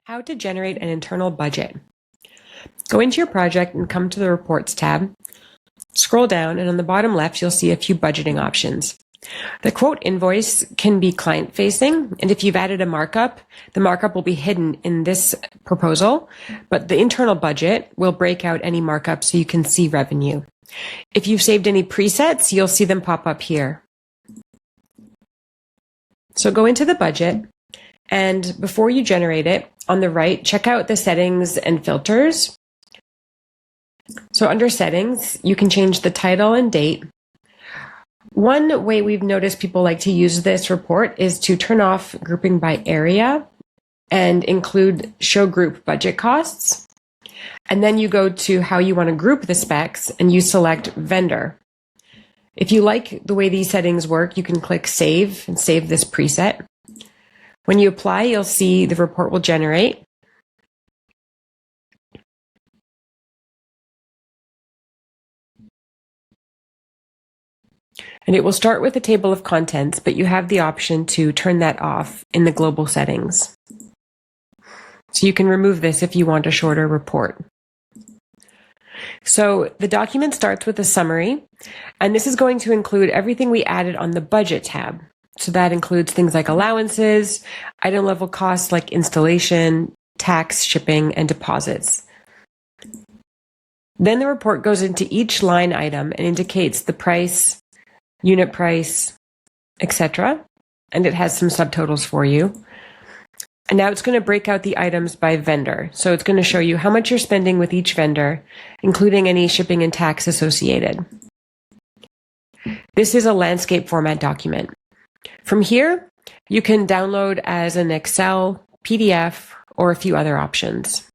How to generate an internal budget. Go into your project and come to the Reports tab. Scroll down, and on the bottom left, you'll see a few budgeting options. The quote invoice can be client-facing, and if you've added a markup, the markup will be hidden in this proposal, but the internal budget will break out any markup so you can see revenue. If you've saved any presets, you'll see them pop up here. So go into the budget, and before you generate it, on the right, check out the settings and filters. So under settings, you can change the title and date. One way we've noticed people like to use this report is to turn off grouping by area and include show group budget costs. And then you go to how you want to group the specs and you select vendor. If you like the way these settings work, you can click save and save this preset. When you apply, you'll see the report will generate. And it will start with a table of contents, but you have the option to turn that off in the global settings. So you can remove this if you want a shorter report. So the document starts with a summary, and this is going to include everything we added on the budget tab. So that includes things like allowances, item level costs like installation, tax, shipping, and deposits. Then the report goes into each line item and indicates the price, unit price, etc. And it has some subtotals for you. And now it's going to break out the items by vendor. So it's going to show you how much you're spending with each vendor, including any shipping and tax associated. This is a landscape format document. From here, you can download as an Excel, PDF, or a few other options.